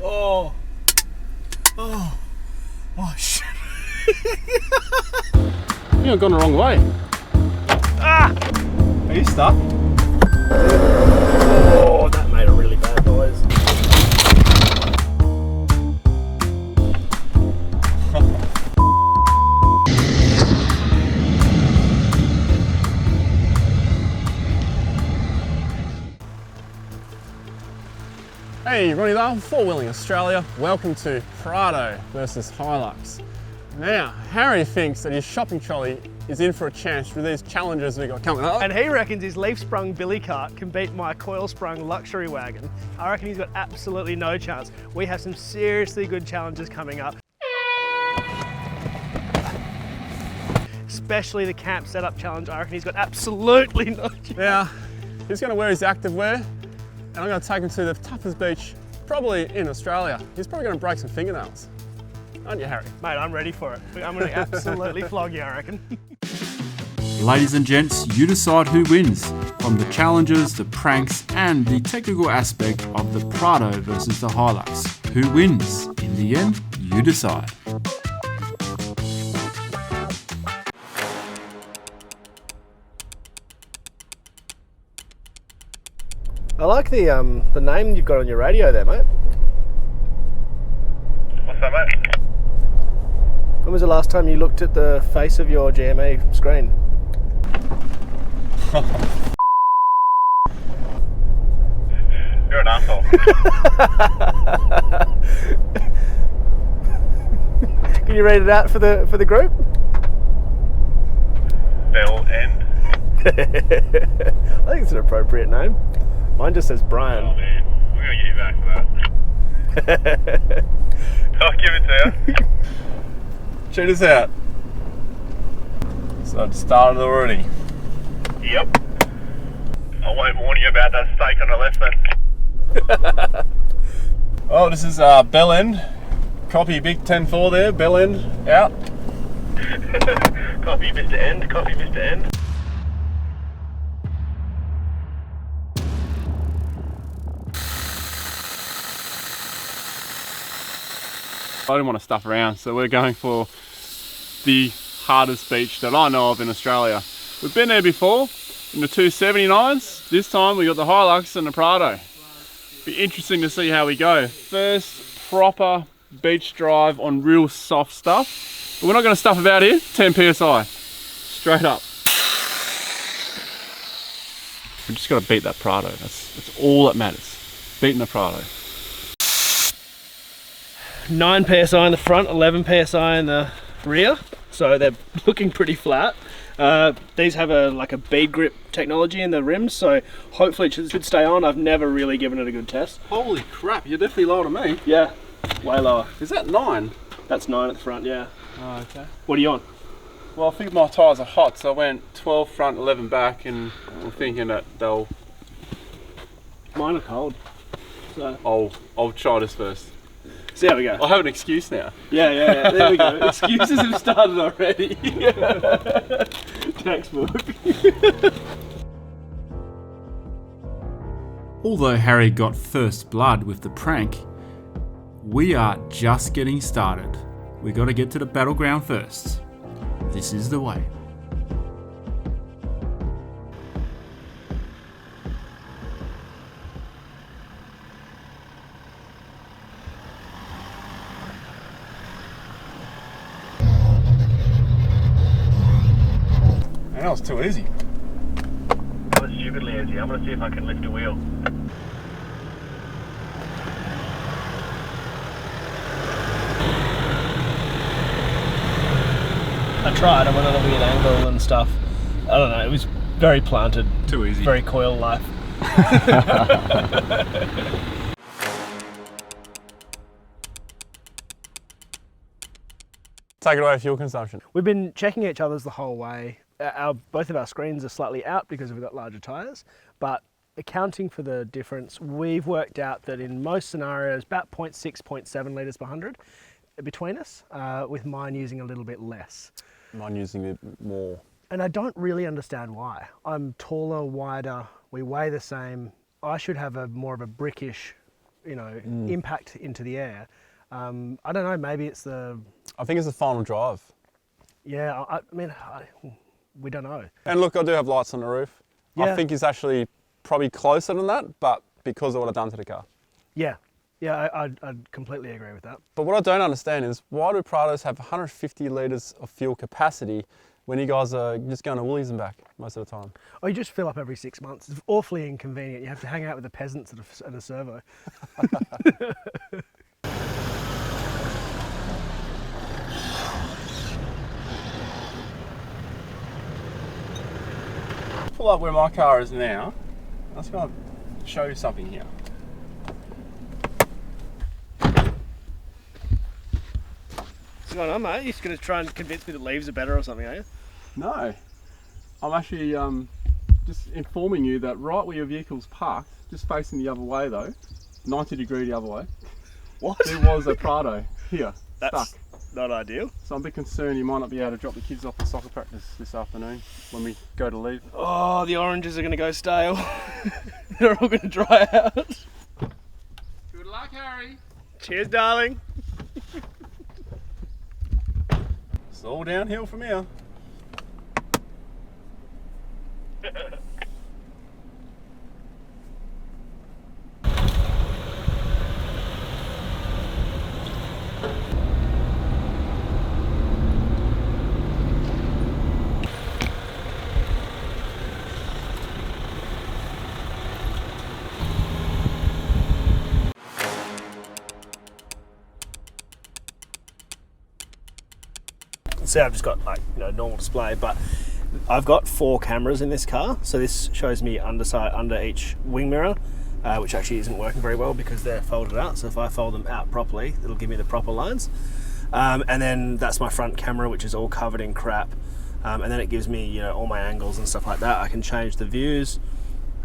Oh. Oh. Oh, shit. You've gone the wrong way. Ah! Are you stuck? Oh, that made a really bad noise. Hey, Ronny Dahl, Four Wheeling Australia. Welcome to Prado versus Hilux. Now, Harry thinks that his shopping trolley is in for a chance with these challenges we got coming up. And he reckons his leaf-sprung billy cart can beat my coil-sprung luxury wagon. I reckon he's got absolutely no chance. We have some seriously good challenges coming up. Especially the camp setup challenge. I reckon he's got absolutely no chance. Now, he's going to wear his active wear, and I'm going to take him to the toughest beach probably in Australia. He's probably going to break some fingernails. Aren't you, Harry? Mate, I'm ready for it. I'm going to absolutely flog you, I reckon. Ladies and gents, you decide who wins. From the challenges, the pranks, and the technical aspect of the Prado versus the Hilux. Who wins? In the end, you decide. I like the name you've got on your radio there, mate. What's that, mate? When was the last time you looked at the face of your GMA screen? You're an asshole. Can you read it out for the group? Bell end. I think it's an appropriate name. Mine just says Brian. Oh, man. We're going to get you back for that. I'll give it to you. Check this out. So I've started already. Yep. I won't warn you about that steak on the left then. Oh, this is bell end. Copy Big 10-4 there, bell end out. Copy, Mr. End. Copy, Mr. End. I didn't want to stuff around, so we're going for the hardest beach that I know of in Australia. We've been there before in the 279s. This time we got the Hilux and the Prado. Be interesting to see how we go. First proper beach drive on real soft stuff. But we're not going to stuff about here. 10 psi, straight up. We just got to beat that Prado. That's all that matters. Beating the Prado. 9 psi in the front, 11 psi in the rear, so they're looking pretty flat. These have like a bead grip technology in the rims, so hopefully it should stay on. I've never really given it a good test. Holy crap, you're definitely lower than me. Yeah, way lower. Is that 9? That's 9 at the front, yeah. Oh, okay. What are you on? Well, I think my tyres are hot, so I went 12 front, 11 back, and I'm thinking that they'll... Mine are cold. So I'll try this first. see how we go. I have an excuse now. Yeah, there we go. Excuses have started already. Textbook. Although Harry got first blood with the prank, we are just getting started. We got to get to the battleground first. This is the way. That was too easy. That was stupidly easy. I'm going to see if I can lift a wheel. I tried. I went on a weird angle and stuff. I don't know. It was very planted. Too easy. Very coil life. Take it away, fuel consumption. We've been checking each other's the whole way. Both of our screens are slightly out because we've got larger tyres, but accounting for the difference, we've worked out that in most scenarios, about 0.6, 0.7 litres per 100 between us, with mine using a little bit less. Mine using it more. And I don't really understand why. I'm taller, wider, we weigh the same. I should have more of a brickish impact into the air. I don't know, maybe it's the... I think it's the final drive. Yeah, I mean, we don't know. And look, I do have lights on the roof. Yeah. I think it's actually probably closer than that, but because of what I've done to the car. Yeah, I'd completely agree with that. But what I don't understand is why do Prados have 150 litres of fuel capacity when you guys are just going to Woolies and back most of the time? Oh, you just fill up every 6 months. It's awfully inconvenient. You have to hang out with the peasants at a servo. Pull up where my car is now. I'm just going to show you something here. What's going on, mate? You're just going to try and convince me that leaves are better or something, are you? No, I'm actually just informing you that right where your vehicle's parked, just facing the other way though, 90-degree the other way, What? there was a Prado here, That's stuck. not ideal. So I'm a bit concerned you might not be able to drop the kids off at soccer practice this afternoon when we go to leave. Oh, the oranges are going to go stale. They're all going to dry out. Good luck, Harry. Cheers, darling. It's all downhill from here. See, I've just got normal display, but I've got 4 cameras in this car. So this shows me under each wing mirror, which actually isn't working very well because they're folded out. So if I fold them out properly, it'll give me the proper lines. And then that's my front camera, which is all covered in crap. And then it gives me all my angles and stuff like that. I can change the views,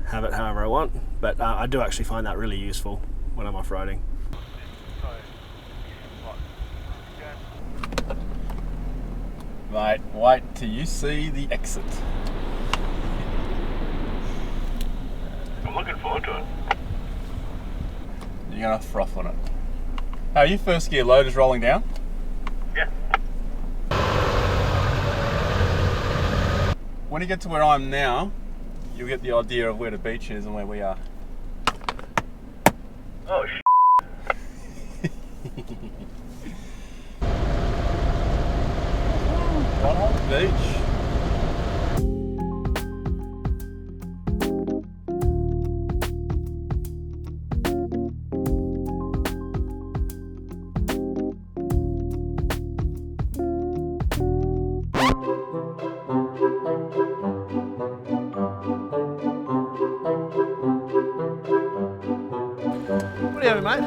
have it however I want. But I do actually find that really useful when I'm off-roading. Mate, wait till you see the exit. I'm looking forward to it. You're gonna froth on it. How your first gear load is rolling down? Yeah. When you get to where I'm now, you'll get the idea of where the beach is and where we are. Oh, Right on the beach. What are you having, mate?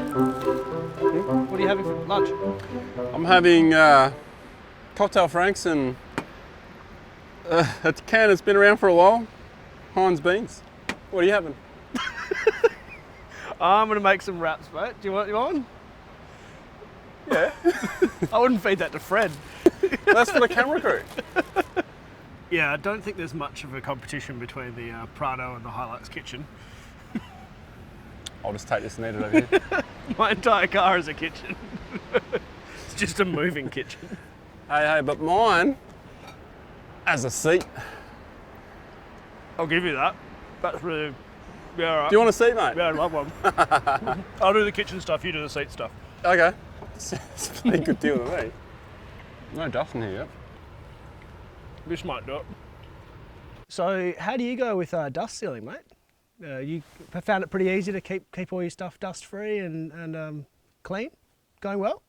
What are you having for lunch? I'm having cocktail franks and a can that's been around for a while, Heinz beans. What are you having? I'm going to make some wraps, mate. Do you want one? Yeah. I wouldn't feed that to Fred. That's for the camera crew. Yeah, I don't think there's much of a competition between the Prado and the Hilux kitchen. I'll just take this and eat it over here. My entire car is a kitchen. It's just a moving kitchen. Hey, but mine has a seat. I'll give you that. That's really... Yeah, all right. Do you want a seat, mate? Yeah, I'd love one. I'll do the kitchen stuff, you do the seat stuff. Okay. It's a pretty good deal to me. No dust in here yet. This might do it. So, how do you go with dust sealing, mate? You found it pretty easy to keep all your stuff dust free and clean? Going well?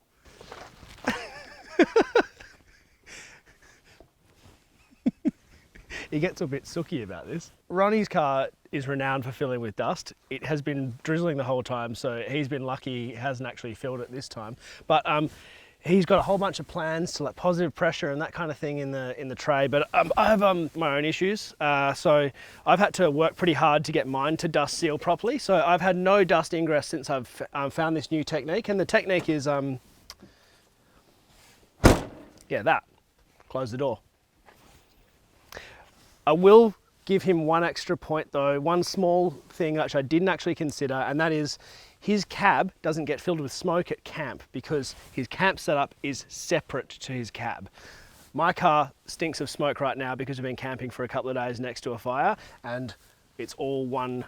He gets a bit sooky about this. Ronny's car is renowned for filling with dust. It has been drizzling the whole time, so he's been lucky he hasn't actually filled it this time. But he's got a whole bunch of plans to like positive pressure and that kind of thing in the tray. But I have my own issues, so I've had to work pretty hard to get mine to dust seal properly. So I've had no dust ingress since I've found this new technique, and the technique is yeah, that. Close the door. I will give him one extra point though, one small thing which I didn't actually consider, and that is his cab doesn't get filled with smoke at camp because his camp setup is separate to his cab. My car stinks of smoke right now because we've been camping for a couple of days next to a fire, and it's all one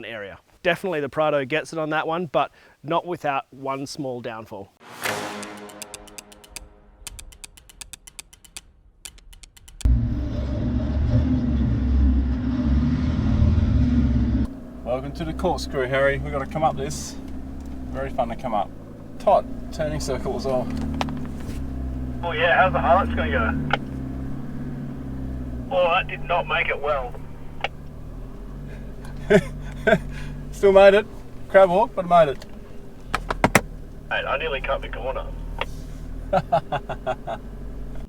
area. Definitely the Prado gets it on that one, but not without one small downfall. Welcome to the corkscrew, Harry. We've got to come up this. Very fun to come up. Tight turning circle as well. Oh yeah, how's the Hilux going to go? Oh, that did not make it well. Still made it. Crab walk, but made it. Mate, I nearly cut the corner.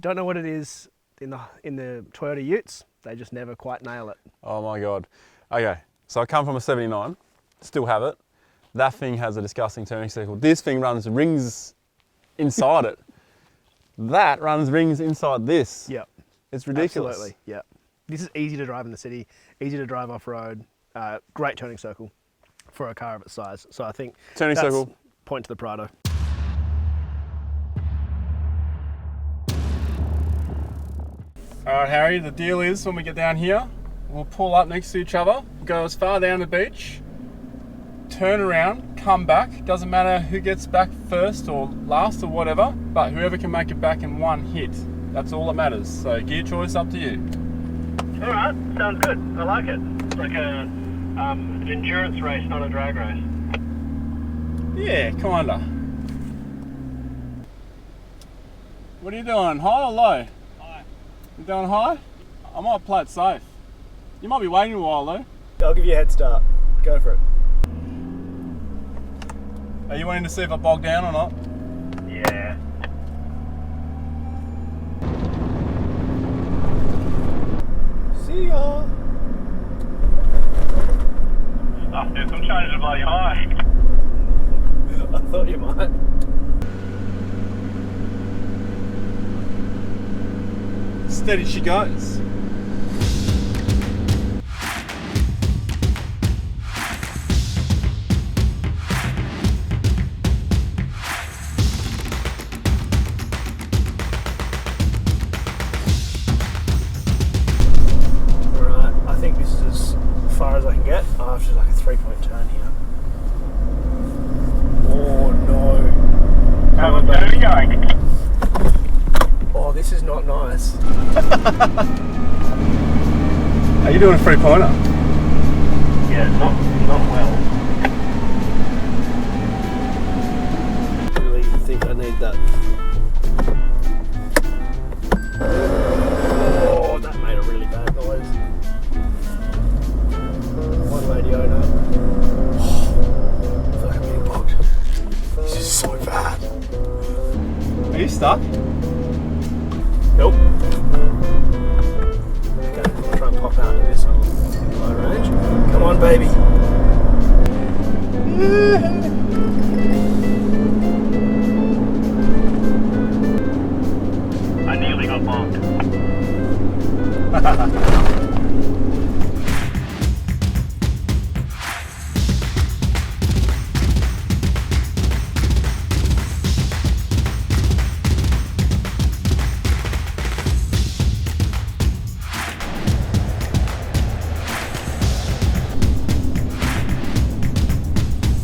Don't know what it is in the Toyota Utes. They just never quite nail it. Oh my God. Okay, so I come from a 79, still have it. That thing has a disgusting turning circle. This thing runs rings inside it. That runs rings inside this. Yep. It's ridiculous. Absolutely, yeah. This is easy to drive in the city, easy to drive off-road, great turning circle for a car of its size. So I think Turning that's circle. Point to the Prado. All right, Harry, the deal is when we get down here, we'll pull up next to each other, go as far down the beach, turn around, come back. Doesn't matter who gets back first or last or whatever, but whoever can make it back in one hit. That's all that matters. So gear choice up to you. All right, sounds good. I like it. It's like an endurance race, not a drag race. Yeah, kinda. What are you doing, high or low? High. You doing high? I might play it safe. You might be waiting a while though. I'll give you a head start. Go for it. Are you wanting to see if I bog down or not? Yeah. See ya. Oh, dude, I'm trying to bloody high. I thought you might. Steady she goes. Alright, I think this is as far as I can get after like a 3-point turn here. Oh no. How's the turn going? Oh, this is not nice. Are you doing a 3-pointer? Yeah, not well. I really think I need that. Oh, that made a really bad noise. One lady owner. I feel like I'm getting bogged. This is so bad. Are you stuck? Nope. Okay, I'll try and pop out of this low range. Come on, baby. I nearly got bombed.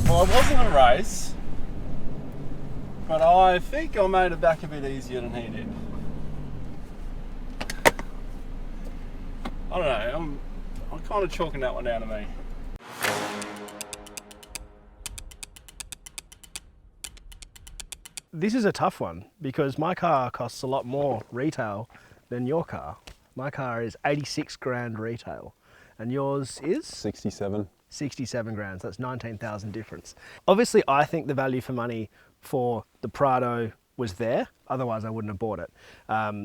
Well, it wasn't a race, but I think I made it back a bit easier than he did. I don't know, I'm kind of chalking that one down to me. This is a tough one because my car costs a lot more retail than your car. My car is 86 grand retail and yours is 67. 67 grand, so that's 19,000 difference. Obviously, I think the value for money for the Prado was there, otherwise I wouldn't have bought it.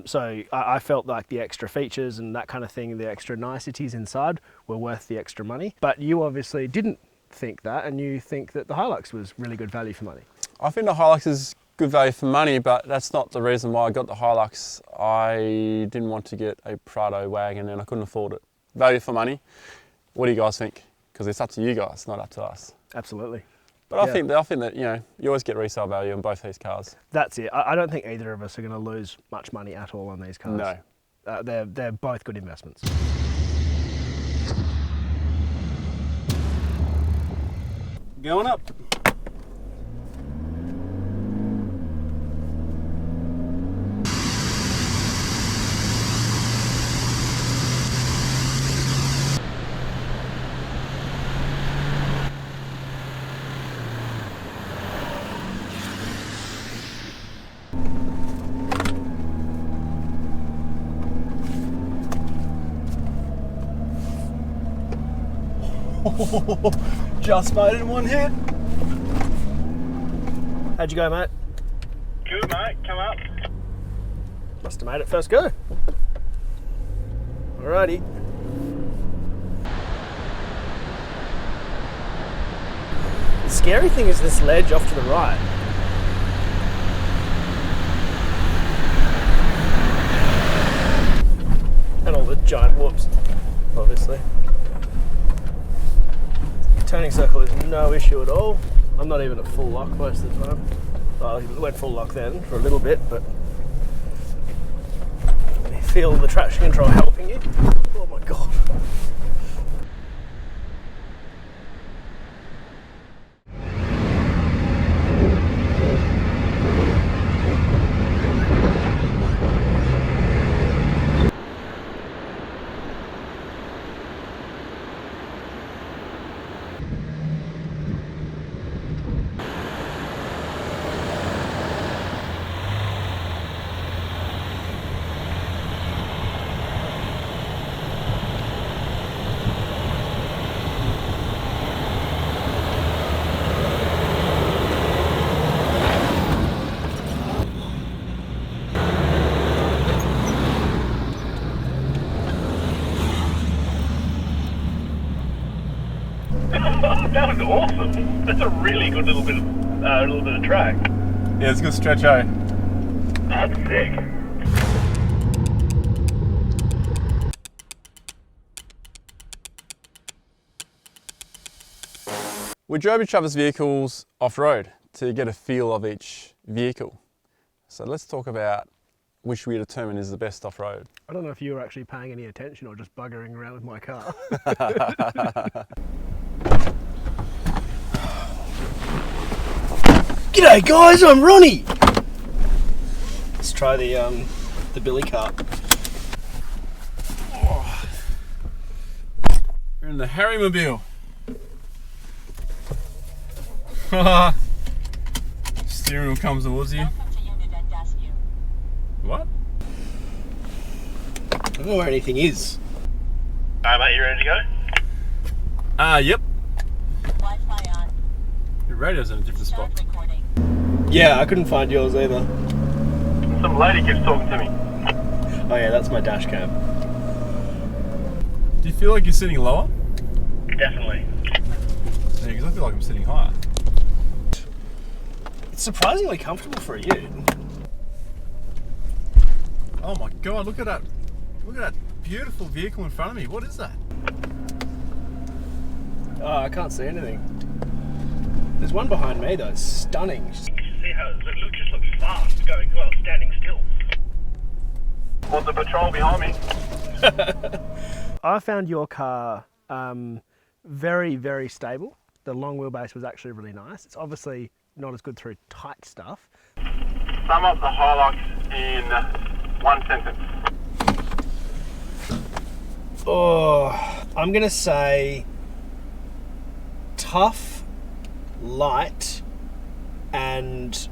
So I felt like the extra features and that kind of thing, the extra niceties inside were worth the extra money. But you obviously didn't think that, and you think that the Hilux was really good value for money. I think the Hilux is good value for money, but that's not the reason why I got the Hilux. I didn't want to get a Prado wagon and I couldn't afford it. Value for money. What do you guys think? Because it's up to you guys, not up to us. Absolutely. But I think that, you know, you always get resale value on both these cars. That's it. I don't think either of us are going to lose much money at all on these cars. No. They're both good investments. Going up. Just made it in one hit. How'd you go, mate? Good, mate. Come up. Must have made it first go. Alrighty. The scary thing is this ledge off to the right. And all the giant whoops, obviously. Turning circle is no issue at all. I'm not even at full lock most of the time. Well, I went full lock then for a little bit, but you feel the traction control helping you. Oh my god. That was awesome. That's a really good little bit of track. Yeah, it's a good stretch, eh? That's sick. We drove each other's vehicles off-road to get a feel of each vehicle. So let's talk about which we determine is the best off-road. I don't know if you were actually paying any attention or just buggering around with my car. G'day guys, I'm Ronny! Let's try the billy cart. We're in the Harrymobile. Steering wheel comes towards you. What? I don't know where anything is. Alright mate, you ready to go? Yep. Wi-Fi on. Your radio's in a different spot. Start recording. Yeah, I couldn't find yours either. Some lady keeps talking to me. Oh yeah, that's my dash cam. Do you feel like you're sitting lower? Definitely. Yeah, because I feel like I'm sitting higher. It's surprisingly comfortable for a ute. Oh my god, look at that. Look at that beautiful vehicle in front of me. What is that? Oh, I can't see anything. There's one behind me though, it's stunning. See how it just looks fast going well, standing still. Well, the patrol behind me. I found your car very, very stable. The long wheelbase was actually really nice. It's obviously not as good through tight stuff. Sum up the Hilux in one sentence. Oh, I'm gonna say tough, light, and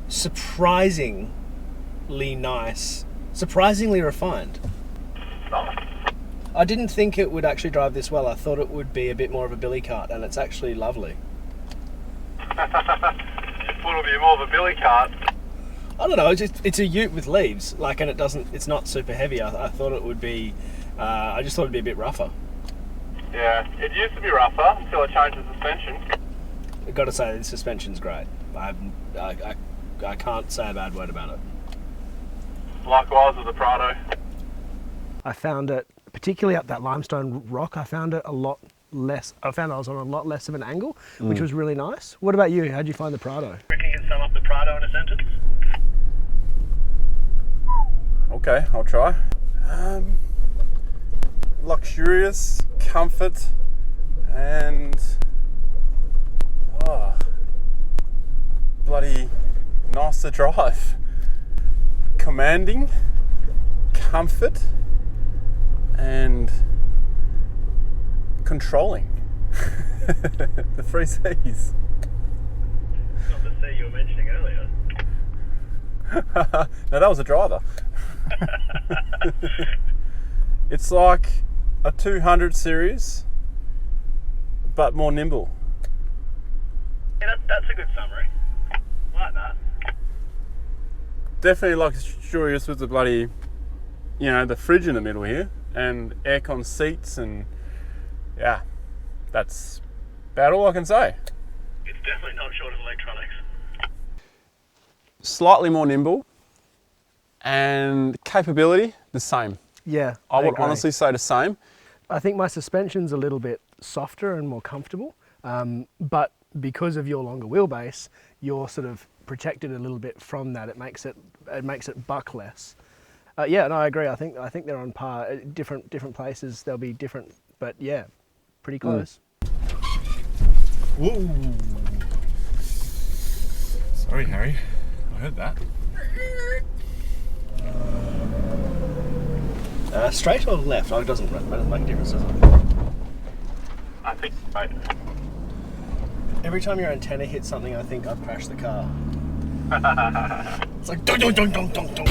surprisingly nice, surprisingly refined. Nice. I didn't think it would actually drive this well. I thought it would be a bit more of a billy cart, and it's actually lovely. Thought it'd be more of a billy cart. I don't know, it's a ute with leaves, like, and it's not super heavy. I thought it would be, I just thought it'd be a bit rougher. Yeah, it used to be rougher until I changed the suspension. I've got to say, the suspension's great. I can't say a bad word about it. Likewise with the Prado. I found it, particularly up that limestone rock, I found it a lot less. I found I was on a lot less of an angle, which was really nice. What about you? How'd you find the Prado? Reckon you can sum up the Prado in a sentence? Okay, I'll try. Luxurious, comfort, and bloody nice to drive. Commanding, comfort, and controlling. The 3 C's. Not the C you were mentioning earlier. No, that was a driver. It's like a 200 series, but more nimble. Yeah, that's a good summary. Like that. Definitely luxurious with the bloody, you know, the fridge in the middle here, and aircon seats, and yeah, that's about all I can say. It's definitely not short of electronics. Slightly more nimble, and capability the same. Yeah, I would agree. honestly say the same. I think my suspension's a little bit softer and more comfortable, but because of your longer wheelbase, you're sort of protected a little bit from that. It makes it buck less. Yeah, no, I agree. I think they're on par. At different places they'll be different, but yeah, pretty close. Whoa! Sorry, Harry. I heard that. Straight or left? Oh, it doesn't make a difference, does it? I think right. Every time your antenna hits something, I think I've crashed the car. It's like dong dong dong dong dong dong.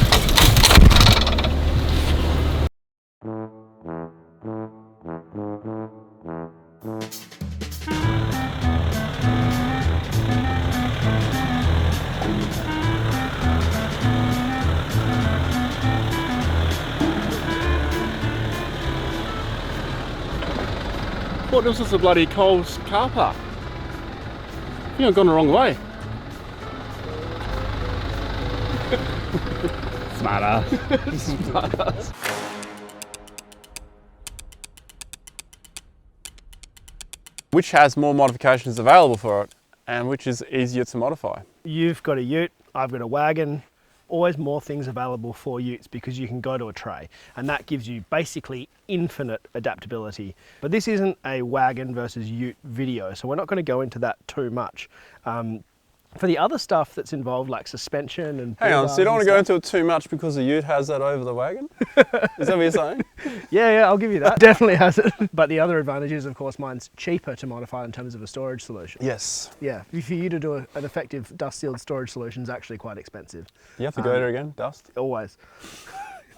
Thought this was a bloody Coles car park. I think I've gone the wrong way. Smart ass. Smart ass. Which has more modifications available for it, and which is easier to modify? You've got a ute, I've got a wagon. Always more things available for utes because you can go to a tray, and that gives you basically infinite adaptability. But this isn't a wagon versus ute video, so we're not going to go into that too much. For the other stuff that's involved, like suspension and... Hang on, so you don't want to go into it too much because the ute has that over the wagon? Is that what you're saying? Yeah, I'll give you that. Definitely has it. But the other advantage is, of course, mine's cheaper to modify in terms of a storage solution. Yes. Yeah, for you to do an effective dust-sealed storage solution is actually quite expensive. You have to go there again, dust? Always.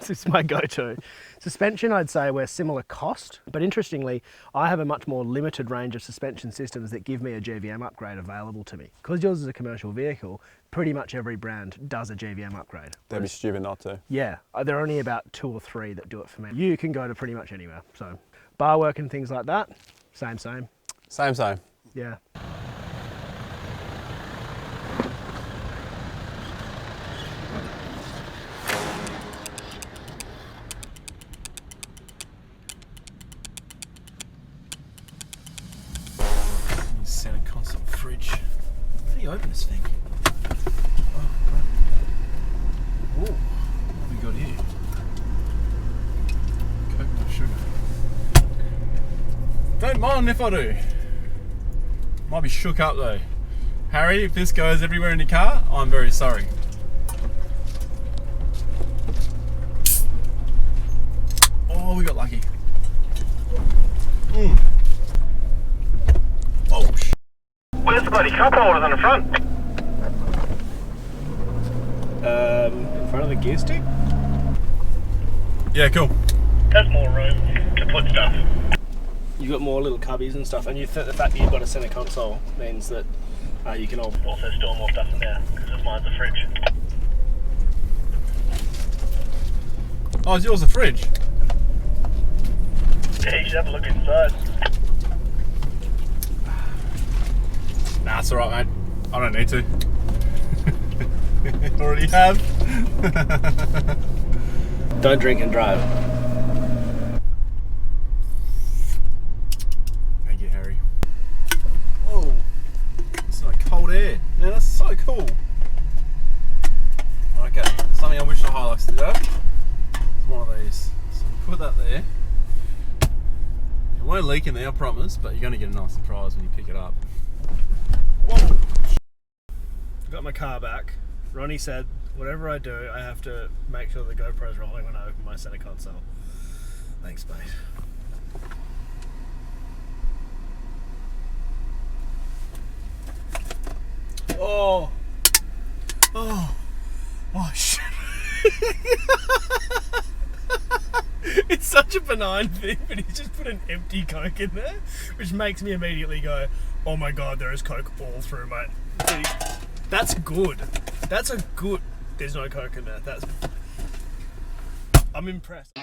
It's my go-to. Suspension, I'd say we're similar cost, but interestingly, I have a much more limited range of suspension systems that give me a GVM upgrade available to me. Because yours is a commercial vehicle, pretty much every brand does a GVM upgrade. They'd be stupid not to. Yeah, there are only about 2 or 3 that do it for me. You can go to pretty much anywhere. So bar work and things like that, same. Same. Yeah. Center console fridge. How do you open this thing? Oh, what have we got here? Coconut sugar. Don't mind if I do. Might be shook up though. Harry, if this goes everywhere in your car, I'm very sorry. Oh, we got lucky. Oh, Where's the bloody cup holders on the front? In front of the gear stick? yeah, cool. There's more room to put stuff. You've got more little cubbies and stuff, and the fact that you've got a center console means that you can Also store more stuff in there, because mine's a fridge. Oh, is yours a fridge? Yeah, you should have a look inside. Nah, it's alright, mate. I don't need to. Already have. Don't drink and drive. Thank Cool. Okay, something I wish the Hilux did that is one of these. So we put that there. It won't leak in there, I promise, but you're going to get a nice surprise when you pick it up. Whoa! Got my car back. Ronnie said, whatever I do, I have to make sure the GoPro's rolling when I open my center console. Thanks, mate. Oh! Oh! Oh, shit! It's such a benign thing, but he's just put an empty Coke in there, which makes me immediately go, oh my god, there is Coke all through my... That's good. That's a good... There's no Coke in there. That's... I'm impressed.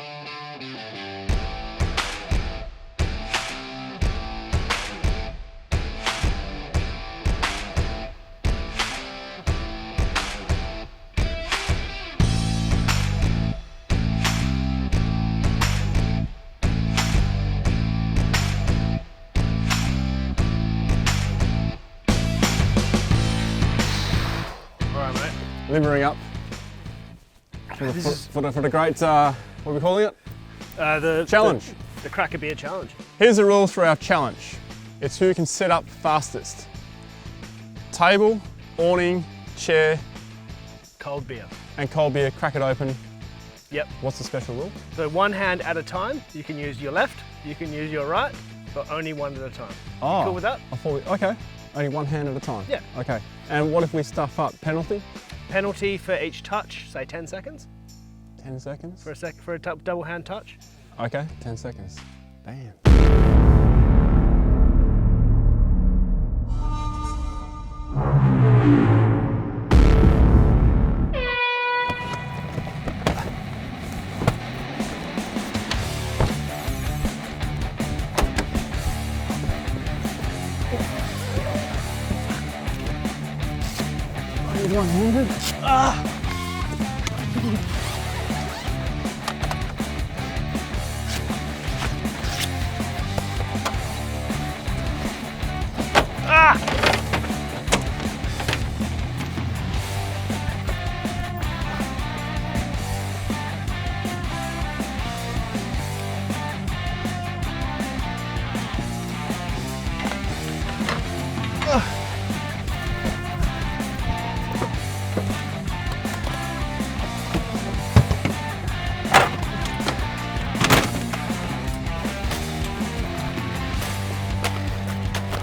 Limbering up for the great, what are we calling it? The Challenge. The Cracker Beer Challenge. Here's the rules for our challenge. It's who can set up fastest. Table, awning, chair, Cold beer. and cold beer, crack it open. Yep. What's the special rule? So one hand at a time. You can use your left, you can use your right, but only one at a time. Oh, Cool with that? Okay, only one hand at a time. Yeah. Okay, and what if we stuff up? Penalty? Penalty for each touch, say 10 seconds 10 seconds? for a double hand touch. Okay, 10 seconds. Damn. One-handed. Ah!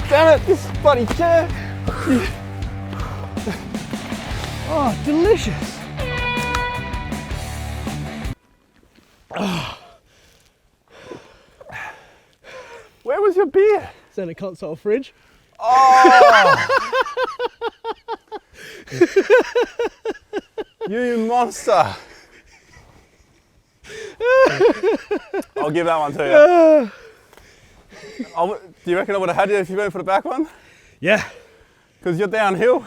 Damn it, this bloody chair. Oh, delicious. Where was your beer? Center console fridge. Oh! You monster! I'll give that one to you. Do you reckon I would have had you if you went for the back one? Yeah. Because you're downhill.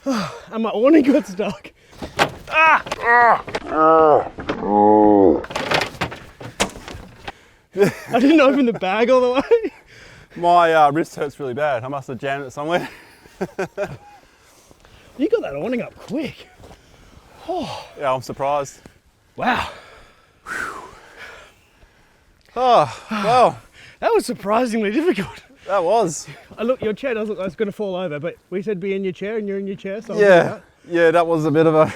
And my awning got stuck. I didn't open the bag all the way. My wrist hurts really bad. I must have jammed it somewhere. You got that awning up quick. Yeah, I'm surprised. Wow. Oh, well, That was surprisingly difficult. that was. Look, your chair does look like it's going to fall over, but we said be in your chair and you're in your chair, so I'll do Yeah, that. yeah, that was a bit of a...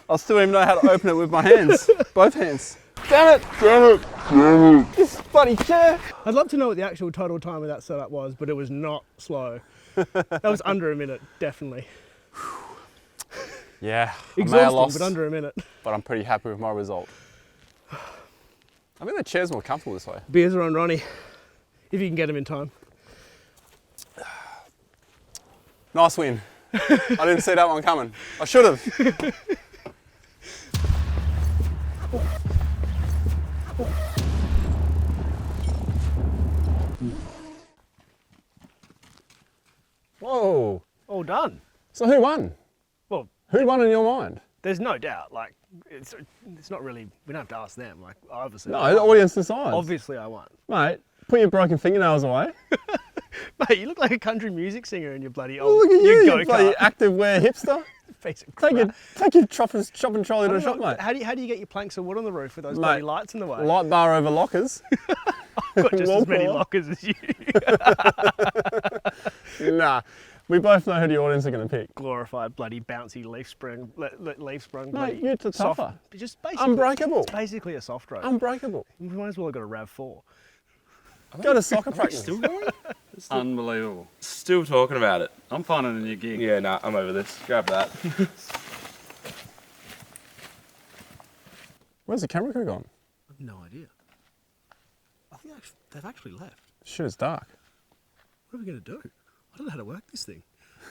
I still don't even know how to open it with my hands. Both hands. Damn it! Damn it! Damn it! This bloody chair! I'd love to know what the actual total time of that setup was, but it was not slow. That was under a minute, definitely. Yeah, I may have Exhausting, lost, but under a minute. but I'm pretty happy with my result. I think the chair's more comfortable this way. Beers are on Ronnie, if you can get them in time. Nice win. I didn't see that one coming. I should have. Whoa. All done. So who won? Well, Who won in your mind? there's no doubt. Like, it's not really. We don't have to ask them. Like, obviously. No, the audience decides. Obviously, I won. Mate, put your broken fingernails away. Mate, you look like a country music singer in your bloody Oh, look at you, you go-kart. bloody activewear hipster. Piece of Take crap. your shopping trolley to the shop, mate. How do you get your planks of wood on the roof with those Mate, bloody lights in the way? Light bar over lockers. I've got just wall as many crawler. lockers as you. Nah, we both know who the audience are going to pick. Glorified bloody bouncy leaf sprung. Mate, bloody you're the soft- tougher. Just basically, Unbreakable. It's basically a soft road. Unbreakable. We might as well have got a RAV4. Go to soccer practice. Still going? Unbelievable. Still talking about it. I'm finding a new gig. Yeah, nah, I'm over this. Grab that. Where's the camera crew gone? I've no idea. I think they've actually left. Shit, it's dark. What are we going to do? I don't know how to work this thing.